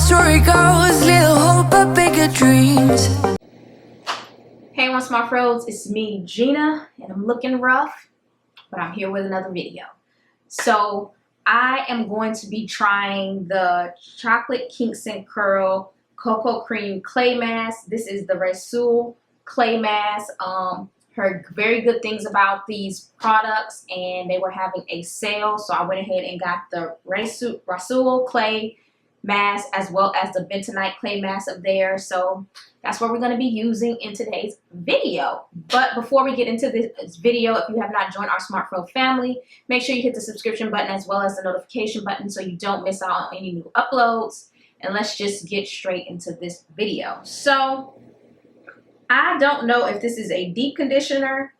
story goes, little hope but bigger dreams. Hey ONESMARTFROs, it's me Gina, and I'm looking rough, but I'm here with another video. So I am going to be trying the chocolate kinks and curl cocoa cream clay mask. This is the RHASSOUL clay mask. Heard very good things about these products, and they were having a sale, so I went ahead and got the RHASSOUL clay mask as well as the bentonite clay mask of theirs. So that's what we're going to be using in today's video. But before we get into this video, if you have not joined our SmartFro family, make sure you hit the subscription button as well as the notification button so you don't miss out on any new uploads. And let's just get straight into this video. So I don't know if this is a deep conditioner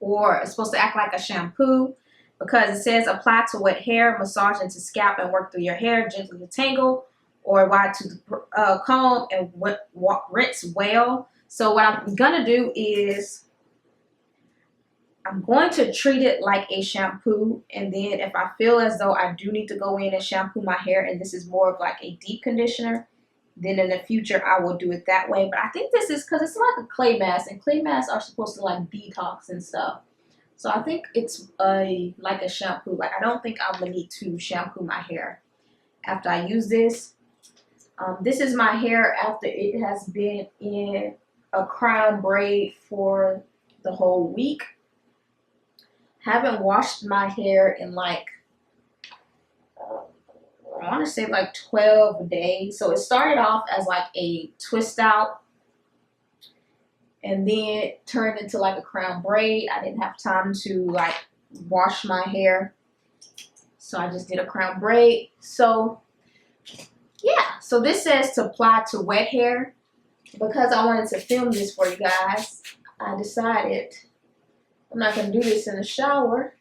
or it's supposed to act like a shampoo, because it says apply to wet hair, massage into scalp, and work through your hair, gently detangle, or wide to the comb and rinse well. So what I'm gonna do is I'm going to treat it like a shampoo, and then if I feel as though I do need to go in and shampoo my hair and this is more of like a deep conditioner, then in the future I will do it that way. But I think this is because it's like a clay mask, and clay masks are supposed to like detox and stuff. So I think it's like a shampoo. Like I don't think I'm gonna need to shampoo my hair after I use this. This is my hair after it has been in a crown braid for the whole week. Haven't washed my hair in like, I want to say like 12 days. So it started off as like a twist out, and then it turned into like a crown braid. I didn't have time to like wash my hair, so I just did a crown braid. So yeah, so this says to apply to wet hair. Because I wanted to film this for you guys, I decided I'm not going to do this in the shower.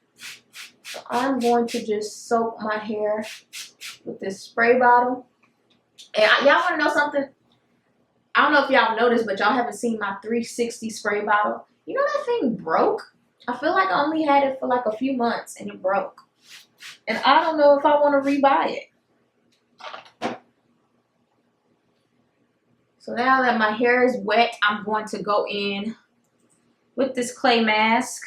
So I'm going to just soak my hair with this spray bottle. And y'all want to know something? I don't know if y'all noticed, but y'all haven't seen my 360 spray bottle. You know that thing broke? I feel like I only had it for like a few months and it broke. And I don't know if I want to rebuy it. So now that my hair is wet, I'm going to go in with this clay mask.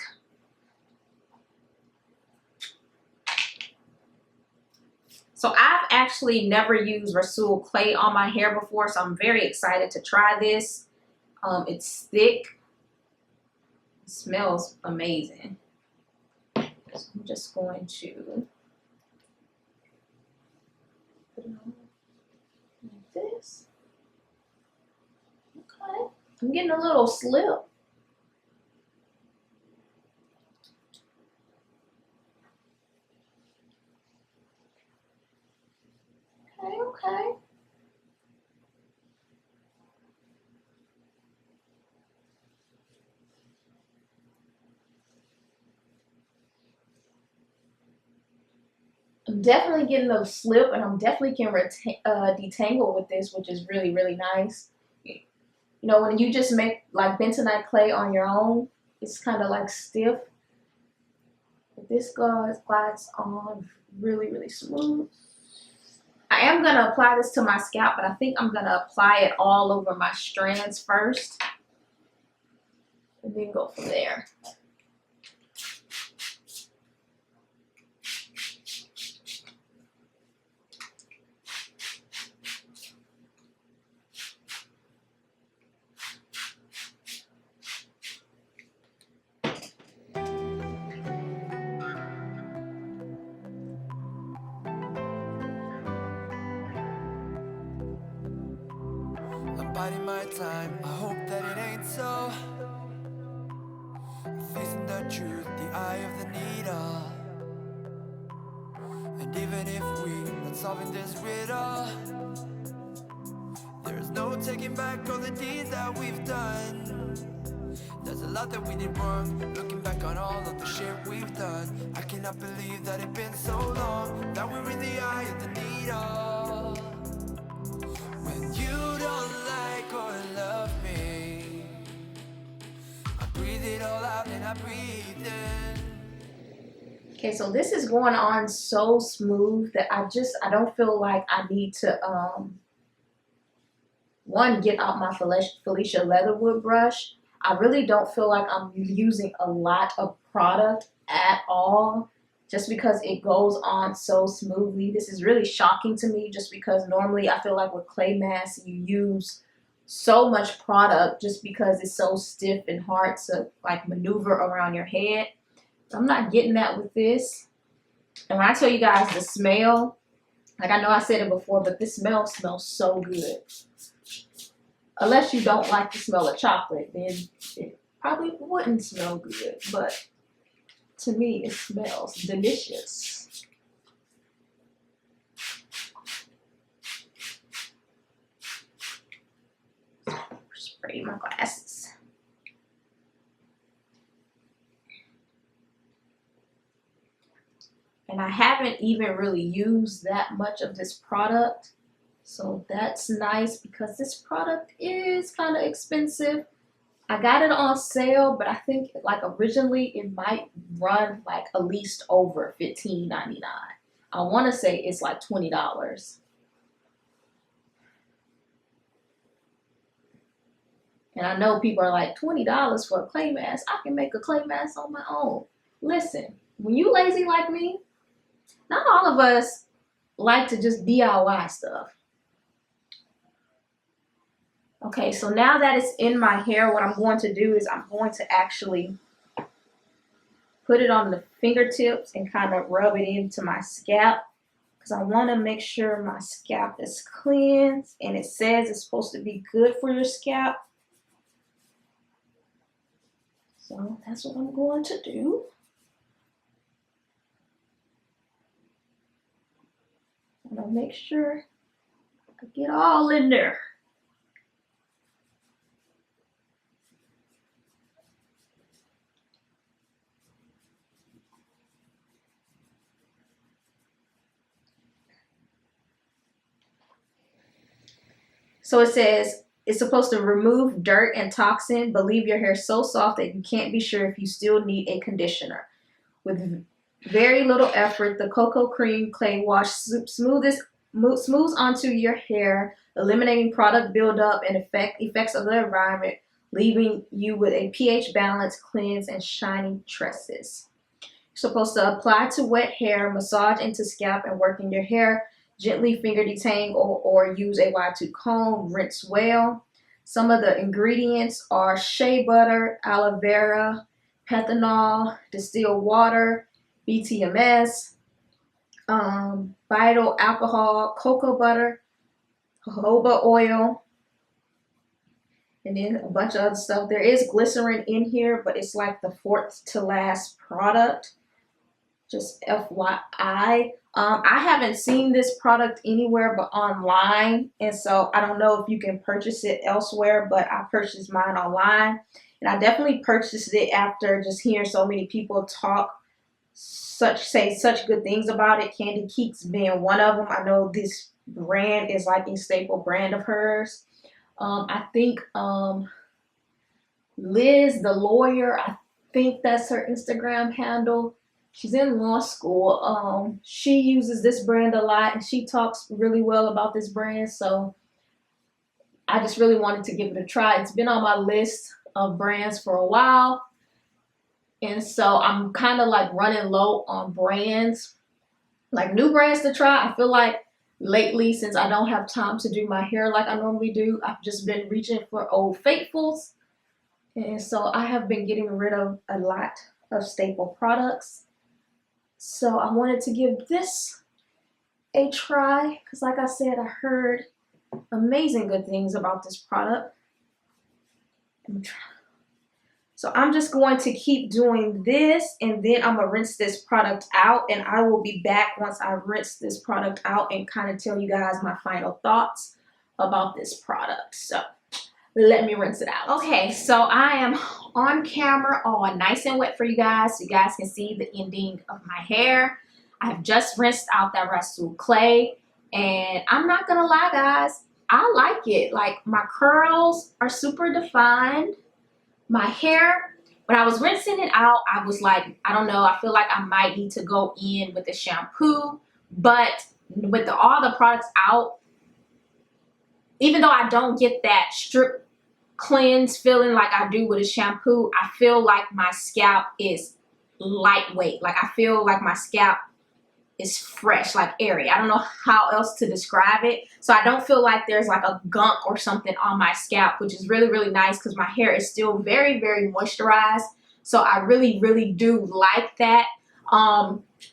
So I've actually never used RHASSOUL clay on my hair before, so I'm very excited to try this. It's thick. It smells amazing. So I'm just going to put it on like this. Okay. I'm getting a little slip. Okay. I'm definitely getting a slip, and I'm definitely can detangle with this, which is really, really nice. You know, when you just make like bentonite clay on your own, it's kind of like stiff. But this glides on really, really smooth. I am going to apply this to my scalp, but I think I'm going to apply it all over my strands first, and then go from there. Biding my time, I hope that it ain't so. Facing the truth, the eye of the needle. And even if we're not solving this riddle, there's no taking back all the deeds that we've done. There's a lot that we did wrong, looking back on all of the shit we've done. I cannot believe that it's been so long, that we're in the eye of the needle. When you don't like or love me, I breathe it all out and I breathe in. Okay, so this is going on so smooth that I don't feel like I need to one, get out my Felicia Leatherwood brush. I really don't feel like I'm using a lot of product at all, just because it goes on so smoothly. This is really shocking to me, just because normally I feel like with clay masks you use so much product just because it's so stiff and hard to like maneuver around your head. I'm not getting that with this. And when I tell you guys the smell, like I know I said it before, but this smell smells so good. Unless you don't like the smell of chocolate, then it probably wouldn't smell good. But to me, it smells delicious. Spray my glasses. And I haven't even really used that much of this product. So that's nice because this product is kind of expensive. I got it on sale, but I think like originally it might run like at least over $15.99. I want to say it's like $20. And I know people are like, $20 for a clay mask? I can make a clay mask on my own. Listen, when you lazy like me, not all of us like to just DIY stuff. Okay, so now that it's in my hair, what I'm going to do is I'm going to actually put it on the fingertips and kind of rub it into my scalp, because I want to make sure my scalp is cleansed, and it says it's supposed to be good for your scalp. So that's what I'm going to do. I'm going to make sure I get all in there. So it says it's supposed to remove dirt and toxin, but leave your hair so soft that you can't be sure if you still need a conditioner. With very little effort, the cocoa cream clay wash smooths onto your hair, eliminating product buildup and effects of the environment, leaving you with a pH balance, cleanse, and shiny tresses. You're supposed to apply to wet hair, massage into scalp, and work in your hair. Gently finger detangle or use a wide tooth comb. Rinse well. Some of the ingredients are shea butter, aloe vera, pentanol, distilled water, BTMS, vital alcohol, cocoa butter, jojoba oil, and then a bunch of other stuff. There is glycerin in here, but it's like the fourth to last product. Just FYI. I haven't seen this product anywhere but online, and so I don't know if you can purchase it elsewhere, but I purchased mine online, and I definitely purchased it after just hearing so many people say such good things about it. Candy Keeks being one of them. I know this brand is like a staple brand of hers. I think Liz the lawyer, I think that's her Instagram handle. She's in law school. She uses this brand a lot, and she talks really well about this brand. So I just really wanted to give it a try. It's been on my list of brands for a while. And so I'm kind of like running low on brands, like new brands to try. I feel like lately, since I don't have time to do my hair like I normally do, I've just been reaching for Old Faithfuls. And so I have been getting rid of a lot of staple products. So I wanted to give this a try because, like I said, I heard amazing good things about this product. So I'm just going to keep doing this, and then I'm going to rinse this product out, and I will be back once I rinse this product out and kind of tell you guys my final thoughts about this product. So let me rinse it out. Okay, so I am on camera all nice and wet for you guys, so you guys can see the ending of my hair. I have just rinsed out that RHASSOUL clay, and I'm not gonna lie, guys, I like it. Like, my curls are super defined. My hair When I was rinsing it out, I was like, I don't know, I feel like I might need to go in with the shampoo. But with all the products out, even though I don't get that strip cleanse feeling like I do with a shampoo, I feel like my scalp is lightweight. Like I feel like my scalp is fresh, like airy. I don't know how else to describe it. So I don't feel like there's like a gunk or something on my scalp, which is really, really nice because my hair is still very, very moisturized. So I really, really do like that.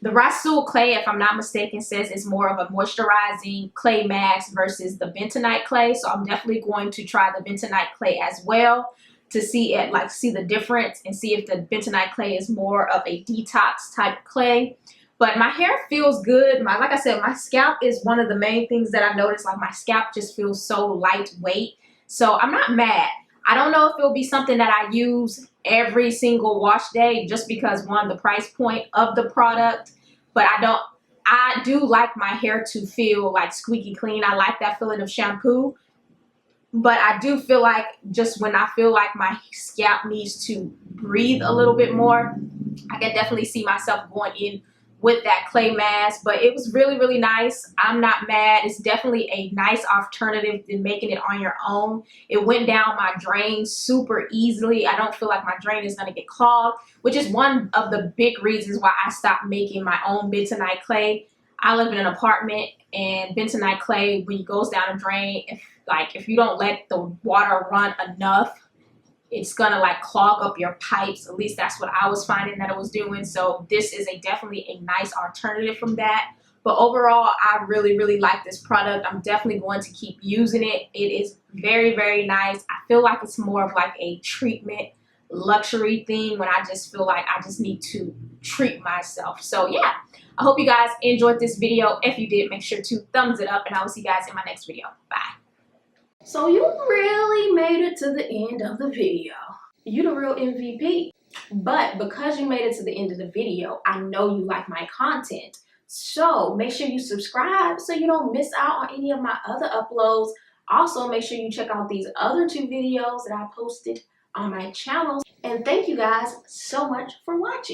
The RHASSOUL clay, if I'm not mistaken, says it's more of a moisturizing clay mask versus the bentonite clay. So I'm definitely going to try the bentonite clay as well to see it, like see the difference and see if the bentonite clay is more of a detox type clay. But my hair feels good. Like I said, my scalp is one of the main things that I noticed. Like my scalp just feels so lightweight. So I'm not mad. I don't know if it'll be something that I use every single wash day just because, one, the price point of the product. But I do like my hair to feel like squeaky clean. I like that feeling of shampoo. But I do feel like just when I feel like my scalp needs to breathe a little bit more, I can definitely see myself going in with that clay mask. But it was really, really nice. I'm not mad. It's definitely a nice alternative than making it on your own. It went down my drain super easily. I don't feel like my drain is going to get clogged, which is one of the big reasons why I stopped making my own bentonite clay. I live in an apartment, and bentonite clay, when it goes down a drain, if you don't let the water run enough, it's gonna like clog up your pipes. At least that's what I was finding that it was doing. So this is definitely a nice alternative from that. But overall, I really, really like this product. I'm definitely going to keep using it. It is very, very nice. I feel like it's more of like a treatment luxury thing when I just feel like I just need to treat myself. So yeah, I hope you guys enjoyed this video. If you did, make sure to thumbs it up, and I will see you guys in my next video. Bye. So you really made it to the end of the video. You the real MVP. But because you made it to the end of the video, I know you like my content. So make sure you subscribe so you don't miss out on any of my other uploads. Also, make sure you check out these other 2 videos that I posted on my channel. And thank you guys so much for watching.